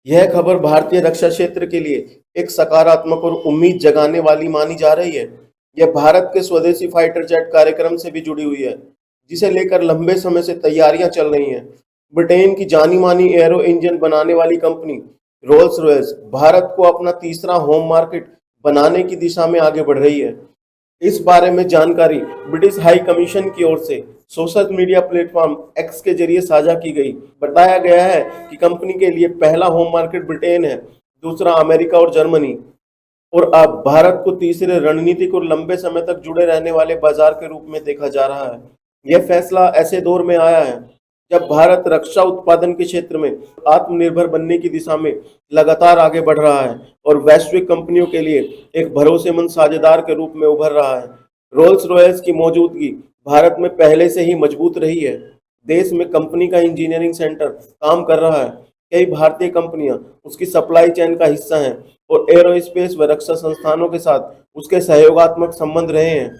यह खबर भारतीय रक्षा क्षेत्र के लिए एक सकारात्मक और उम्मीद जगाने वाली मानी जा रही है। यह भारत के स्वदेशी फाइटर जेट कार्यक्रम से भी जुड़ी हुई है, जिसे लेकर लंबे समय से तैयारियां चल रही हैं। ब्रिटेन की जानी मानी एरो इंजन बनाने वाली कंपनी रोल्स रॉयस भारत को अपना तीसरा होम मार्केट बनाने की दिशा में आगे बढ़ रही है। इस बारे में जानकारी ब्रिटिश हाई कमीशन की ओर से सोशल मीडिया प्लेटफॉर्म एक्स के जरिए साझा की गई। बताया गया है कि कंपनी के लिए पहला होम मार्केट ब्रिटेन है, दूसरा अमेरिका और जर्मनी, और अब भारत को तीसरे रणनीतिक और लंबे समय तक जुड़े रहने वाले बाजार के रूप में देखा जा रहा है। यह फैसला ऐसे दौर में आया है जब भारत रक्षा उत्पादन के क्षेत्र में आत्मनिर्भर बनने की दिशा में लगातार आगे बढ़ रहा है और वैश्विक कंपनियों के लिए एक भरोसेमंद साझेदार के रूप में उभर रहा है। रोल्स रॉयस की मौजूदगी भारत में पहले से ही मजबूत रही है। देश में कंपनी का इंजीनियरिंग सेंटर काम कर रहा है। कई भारतीय कंपनियां उसकी सप्लाई चेन का हिस्सा हैं और एरोस्पेस व रक्षा संस्थानों के साथ उसके सहयोगात्मक संबंध रहे हैं।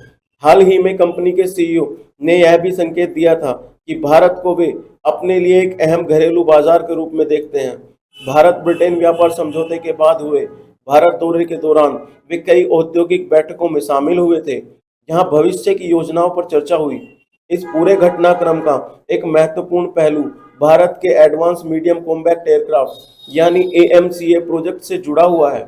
हाल ही में कंपनी के सीईओ ने यह भी संकेत दिया था कि भारत को वे अपने लिए एक अहम घरेलू बाजार के रूप में देखते हैं। भारत ब्रिटेन व्यापार समझौते के बाद हुए भारत दौरे के दौरान वे कई औद्योगिक बैठकों में शामिल हुए थे, जहां भविष्य की योजनाओं पर चर्चा हुई। इस पूरे घटनाक्रम का एक महत्वपूर्ण पहलू भारत के एडवांस मीडियम कॉम्बैक्ट एयरक्राफ्ट यानी एएमसीए प्रोजेक्ट से जुड़ा हुआ है।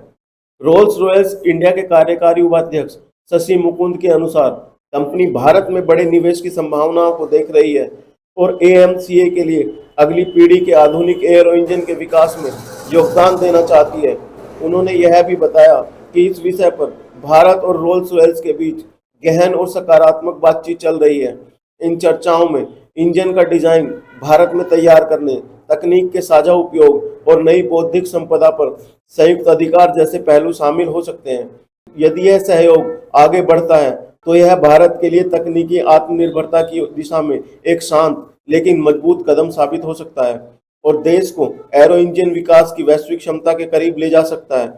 रोल्स रॉयस इंडिया के कार्यकारी उपाध्यक्ष शशि मुकुंद के अनुसार कंपनी भारत में बड़े निवेश की संभावनाओं को देख रही है और एएमसीए के लिए अगली पीढ़ी के आधुनिक एयरो इंजन के विकास में योगदान देना चाहती है। उन्होंने यह भी बताया कि इस विषय पर भारत और रोल्स रॉयस के बीच गहन और सकारात्मक बातचीत चल रही है। इन चर्चाओं में इंजन का डिजाइन भारत में तैयार करने, तकनीक के साझा उपयोग और नई बौद्धिक संपदा पर संयुक्त अधिकार जैसे पहलू शामिल हो सकते हैं। यदि यह सहयोग आगे बढ़ता है तो यह भारत के लिए तकनीकी आत्मनिर्भरता की दिशा में एक शांत लेकिन मजबूत कदम साबित हो सकता है और देश को एरो इंजन विकास की वैश्विक क्षमता के करीब ले जा सकता है।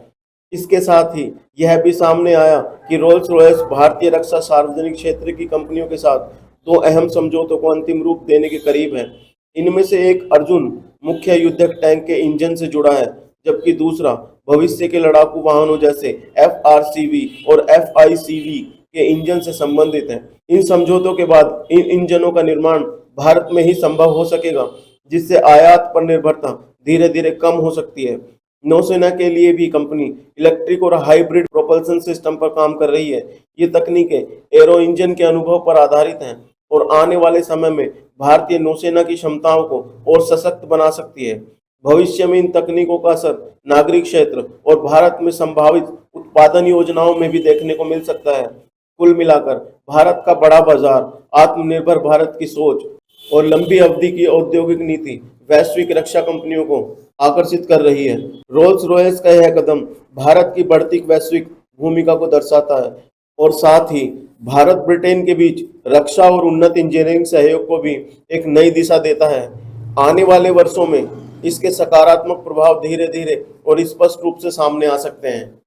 इसके साथ ही यह भी सामने आया कि रोल्स रॉयस भारतीय रक्षा सार्वजनिक क्षेत्र की कंपनियों के साथ दो अहम समझौतों को अंतिम रूप देने के करीब है। इनमें से एक अर्जुन मुख्य युद्धक टैंक के इंजन से जुड़ा है, जबकि दूसरा भविष्य के लड़ाकू वाहनों जैसे एफआरसीवी और एफआईसीवी के इंजन से संबंधित है। इन समझौतों के बाद इन इंजनों का निर्माण भारत में ही संभव हो सकेगा, जिससे आयात पर निर्भरता धीरे धीरे कम हो सकती है। नौसेना के लिए भी कंपनी इलेक्ट्रिक और हाइब्रिड प्रोपल्शन सिस्टम पर काम कर रही है। ये तकनीकें एरो इंजन के अनुभव पर आधारित हैं और आने वाले समय में भारतीय नौसेना की क्षमताओं को और सशक्त बना सकती है। भविष्य में इन तकनीकों का असर नागरिक क्षेत्र और भारत में संभावित उत्पादन योजनाओं में भी देखने को मिल सकता है। कुल मिलाकर भारत का बड़ा बाजार, आत्मनिर्भर भारत की सोच और लंबी अवधि की औद्योगिक नीति वैश्विक रक्षा कंपनियों को आकर्षित कर रही है। रोल्स रॉयस का यह कदम भारत की बढ़ती वैश्विक भूमिका को दर्शाता है और साथ ही भारत ब्रिटेन के बीच रक्षा और उन्नत इंजीनियरिंग सहयोग को भी एक नई दिशा देता है। आने वाले वर्षों में इसके सकारात्मक प्रभाव धीरे धीरे और स्पष्ट रूप से सामने आ सकते हैं।